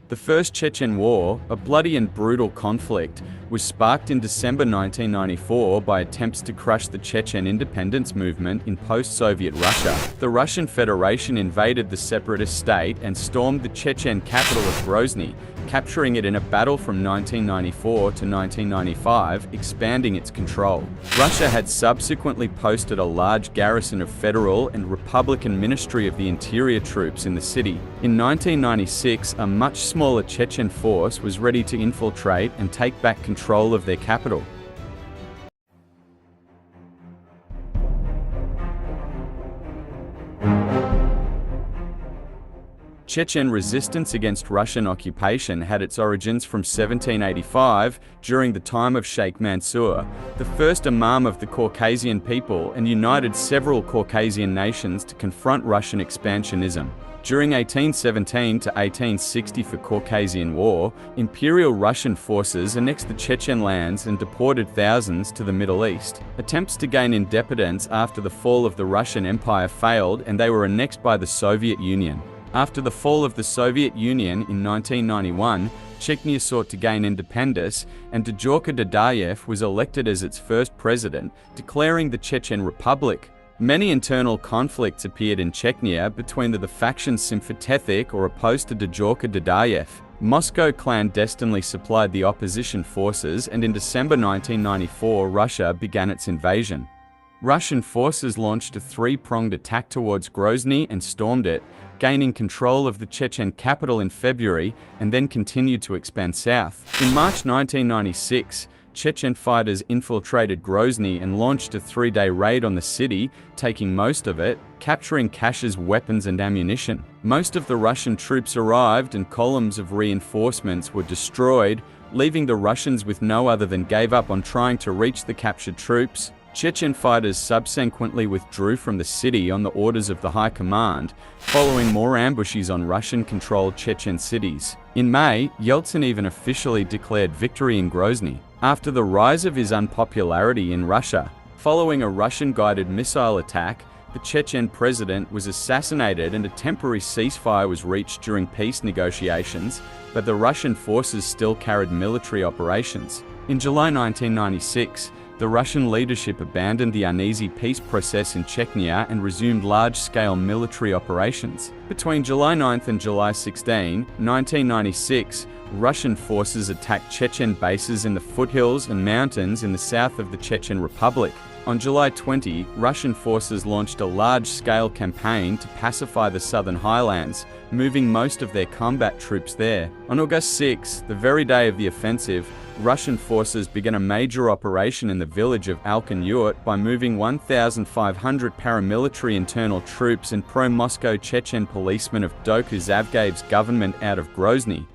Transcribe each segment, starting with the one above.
The First Chechen War, a bloody and brutal conflict, was sparked in December 1994 by attempts to crush the Chechen independence movement in post-Soviet Russia. The Russian Federation invaded the separatist state and stormed the Chechen capital of Grozny, capturing it in a battle from 1994 to 1995, expanding its control. Russia had subsequently posted a large garrison of federal and Republican Ministry of the Interior troops in the city. In 1996, a much smaller Chechen force was ready to infiltrate and take back control of their capital. Chechen resistance against Russian occupation had its origins from 1785, during the time of Sheikh Mansour, the first Imam of the Caucasian people, and united several Caucasian nations to confront Russian expansionism. During 1817 to 1860 for Caucasian War, Imperial Russian forces annexed the Chechen lands and deported thousands to the Middle East. Attempts to gain independence after the fall of the Russian Empire failed, and they were annexed by the Soviet Union. After the fall of the Soviet Union in 1991, Chechnya sought to gain independence, and Djorka Dadayev was elected as its first president, declaring the Chechen Republic. Many internal conflicts appeared in Chechnya between the factions sympathetic or opposed to Djorka Dadayev. Moscow clandestinely supplied the opposition forces, and in December 1994, Russia began its invasion. Russian forces launched a three-pronged attack towards Grozny and stormed it, gaining control of the Chechen capital in February, and then continued to expand south. In March 1996, Chechen fighters infiltrated Grozny and launched a three-day raid on the city, taking most of it, capturing caches, weapons and ammunition. Most of the Russian troops arrived and columns of reinforcements were destroyed, leaving the Russians with no other than gave up on trying to reach the captured troops. Chechen fighters subsequently withdrew from the city on the orders of the High Command, following more ambushes on Russian-controlled Chechen cities. In May, Yeltsin even officially declared victory in Grozny. After the rise of his unpopularity in Russia, following a Russian-guided missile attack, the Chechen president was assassinated and a temporary ceasefire was reached during peace negotiations, but the Russian forces still carried military operations. In July 1996, the Russian leadership abandoned the uneasy peace process in Chechnya and resumed large-scale military operations. Between July 9 and July 16, 1996, Russian forces attacked Chechen bases in the foothills and mountains in the south of the Chechen Republic. On July 20, Russian forces launched a large-scale campaign to pacify the southern highlands, moving most of their combat troops there. On August 6, the very day of the offensive, Russian forces began a major operation in the village of Alkan-Yurt by moving 1,500 paramilitary internal troops and pro-Moscow Chechen policemen of Doku Zavgayev's government out of Grozny.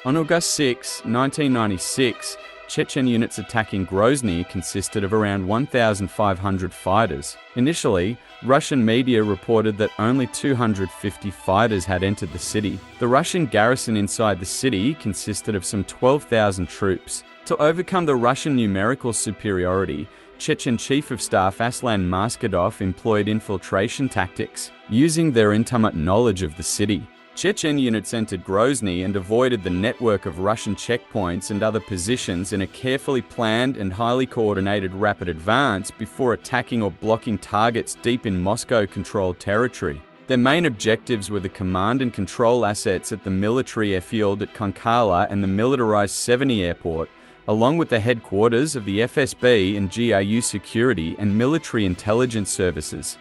On August 6, 1996, Chechen units attacking Grozny consisted of around 1,500 fighters. Initially, Russian media reported that only 250 fighters had entered the city. The Russian garrison inside the city consisted of some 12,000 troops. To overcome the Russian numerical superiority, Chechen Chief of Staff Aslan Maskhadov employed infiltration tactics, using their intimate knowledge of the city. Chechen units entered Grozny and avoided the network of Russian checkpoints and other positions in a carefully planned and highly coordinated rapid advance before attacking or blocking targets deep in Moscow-controlled territory. Their main objectives were the command and control assets at the military airfield at Konkala and the militarized 70 airport, along with the headquarters of the FSB and GRU security and military intelligence services.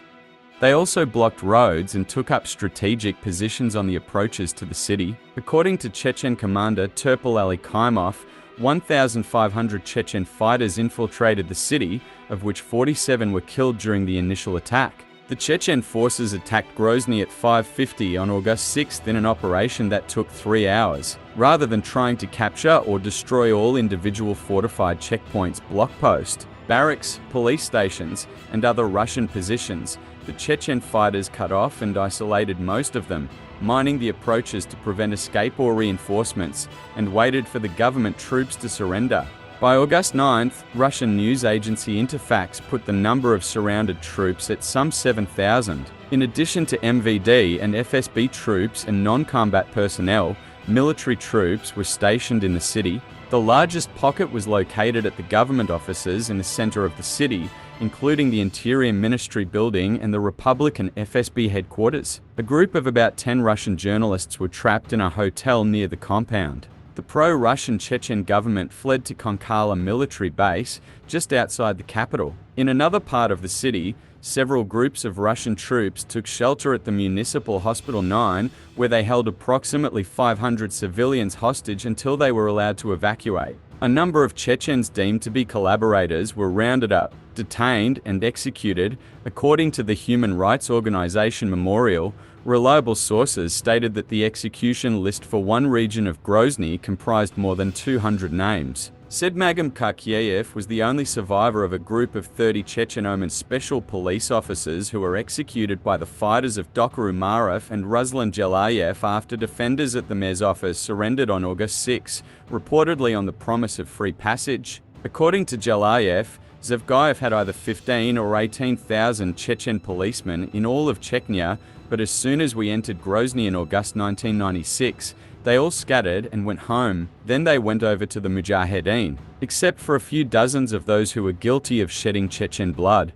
They also blocked roads and took up strategic positions on the approaches to the city. According to Chechen commander Turpal Ali Kaimov, 1,500 Chechen fighters infiltrated the city, of which 47 were killed during the initial attack. The Chechen forces attacked Grozny at 5:50 on August 6 in an operation that took 3 hours. Rather than trying to capture or destroy all individual fortified checkpoints, block posts, barracks, police stations, and other Russian positions, the Chechen fighters cut off and isolated most of them, mining the approaches to prevent escape or reinforcements, and waited for the government troops to surrender. By August 9th, Russian news agency Interfax put the number of surrounded troops at some 7,000. In addition to MVD and FSB troops and non-combat personnel, military troops were stationed in the city. The largest pocket was located at the government offices in the center of the city, including the Interior Ministry building and the Republican FSB headquarters. A group of about 10 Russian journalists were trapped in a hotel near the compound. The pro-Russian Chechen government fled to Konkala military base, just outside the capital. In another part of the city, several groups of Russian troops took shelter at the Municipal Hospital 9, where they held approximately 500 civilians hostage until they were allowed to evacuate. A number of Chechens deemed to be collaborators were rounded up, detained, and executed. According to the human rights organization Memorial, reliable sources stated that the execution list for one region of Grozny comprised more than 200 names. Sedmagam Kakyev was the only survivor of a group of 30 Chechen Oman special police officers who were executed by the fighters of Doktor Umarov and Ruslan Jelayev after defenders at the mayor's office surrendered on August 6, reportedly on the promise of free passage. According to Jelayev, Zavgayev had either 15 or 18,000 Chechen policemen in all of Chechnya, but as soon as we entered Grozny in August 1996, they all scattered and went home. Then they went over to the Mujahedin, except for a few dozens of those who were guilty of shedding Chechen blood.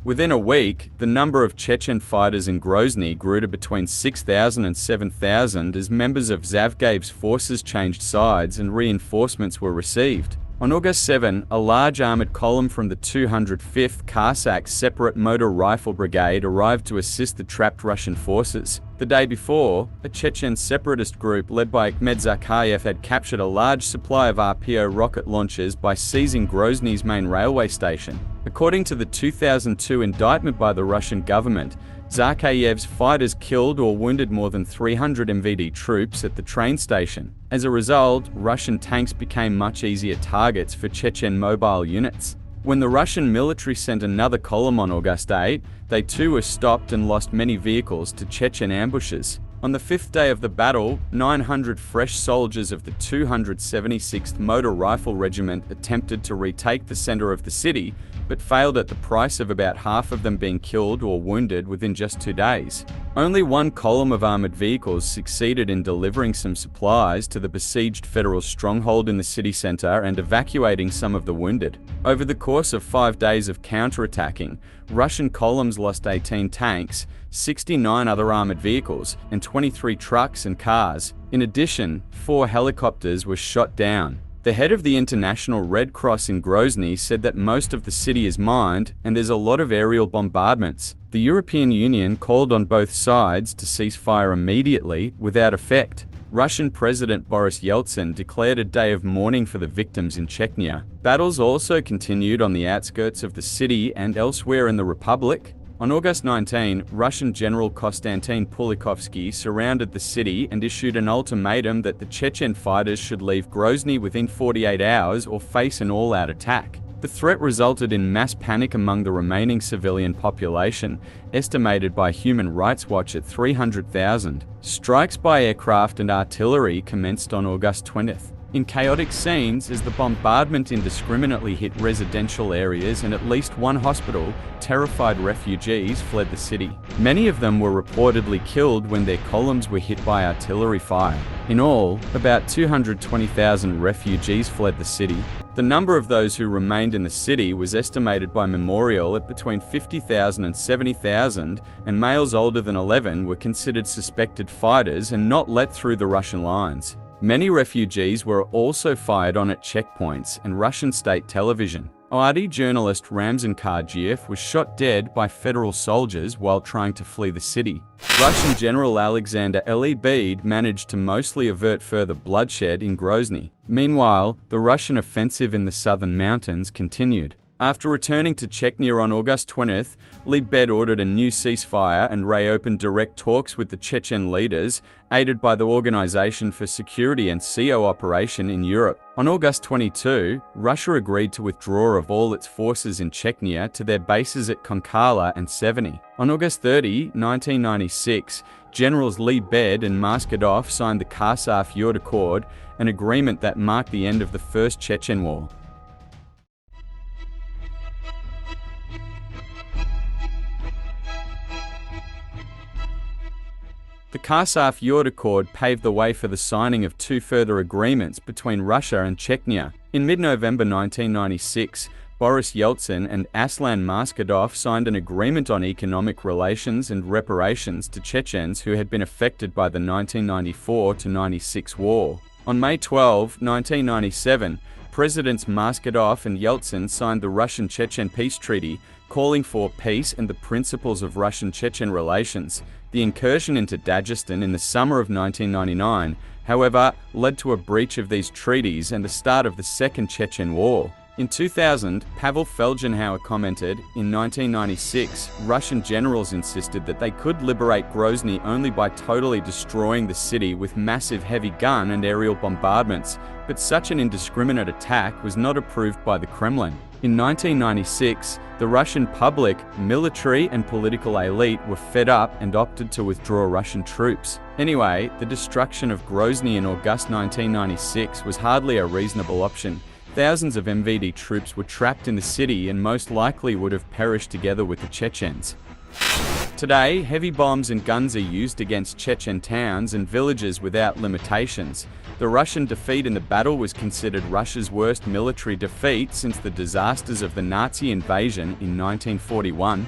Within a week, the number of Chechen fighters in Grozny grew to between 6,000 and 7,000 as members of Zavgayev's forces changed sides and reinforcements were received. On August 7, a large armoured column from the 205th Cossack Separate Motor Rifle Brigade arrived to assist the trapped Russian forces. The day before, a Chechen separatist group led by Akhmed Zakayev had captured a large supply of RPO rocket launchers by seizing Grozny's main railway station. According to the 2002 indictment by the Russian government, Zakayev's fighters killed or wounded more than 300 MVD troops at the train station. As a result, Russian tanks became much easier targets for Chechen mobile units. When the Russian military sent another column on August 8, they too were stopped and lost many vehicles to Chechen ambushes. On the fifth day of the battle, 900 fresh soldiers of the 276th Motor Rifle Regiment attempted to retake the center of the city, but failed at the price of about half of them being killed or wounded within just 2 days. Only one column of armored vehicles succeeded in delivering some supplies to the besieged federal stronghold in the city center and evacuating some of the wounded. Over the course of 5 days of counterattacking, Russian columns lost 18 tanks, 69 other armored vehicles, and 23 trucks and cars. In addition, 4 helicopters were shot down. The head of the International Red Cross in Grozny said that most of the city is mined and there's a lot of aerial bombardments. The European Union called on both sides to cease fire immediately, without effect. Russian President Boris Yeltsin declared a day of mourning for the victims in Chechnya. Battles also continued on the outskirts of the city and elsewhere in the Republic. On August 19, Russian General Konstantin Pulikovsky surrounded the city and issued an ultimatum that the Chechen fighters should leave Grozny within 48 hours or face an all-out attack. The threat resulted in mass panic among the remaining civilian population, estimated by Human Rights Watch at 300,000. Strikes by aircraft and artillery commenced on August 20th. In chaotic scenes, as the bombardment indiscriminately hit residential areas and at least one hospital, terrified refugees fled the city. Many of them were reportedly killed when their columns were hit by artillery fire. In all, about 220,000 refugees fled the city. The number of those who remained in the city was estimated by Memorial at between 50,000 and 70,000, and males older than 11 were considered suspected fighters and not let through the Russian lines. Many refugees were also fired on at checkpoints and Russian state television. ORD journalist Ramzan Kardiev was shot dead by federal soldiers while trying to flee the city. Russian General Alexander Lebed managed to mostly avert further bloodshed in Grozny. Meanwhile, the Russian offensive in the southern mountains continued. After returning to Chechnya on August 20th, Leibed ordered a new ceasefire and reopened direct talks with the Chechen leaders, aided by the Organization for Security and Cooperation in Europe. On August 22, Russia agreed to withdraw of all its forces in Chechnya to their bases at Konkala and Severny. On August 30, 1996, Generals Leibed and Maskhadov signed the Kharkov Accord, an agreement that marked the end of the First Chechen War. The Kharkov Accord paved the way for the signing of two further agreements between Russia and Chechnya. In mid-November 1996, Boris Yeltsin and Aslan Maskhadov signed an agreement on economic relations and reparations to Chechens who had been affected by the 1994-96 war. On May 12, 1997, Presidents Maskhadov and Yeltsin signed the Russian-Chechen Peace Treaty, calling for peace and the principles of Russian-Chechen relations. The incursion into Dagestan in the summer of 1999, however, led to a breach of these treaties and the start of the Second Chechen War. In 2000, Pavel Felgenhauer commented, in 1996, Russian generals insisted that they could liberate Grozny only by totally destroying the city with massive heavy gun and aerial bombardments, but such an indiscriminate attack was not approved by the Kremlin. In 1996, the Russian public, military and political elite were fed up and opted to withdraw Russian troops. Anyway, the destruction of Grozny in August 1996 was hardly a reasonable option. Thousands of MVD troops were trapped in the city and most likely would have perished together with the Chechens. Today, heavy bombs and guns are used against Chechen towns and villages without limitations. The Russian defeat in the battle was considered Russia's worst military defeat since the disasters of the Nazi invasion in 1941.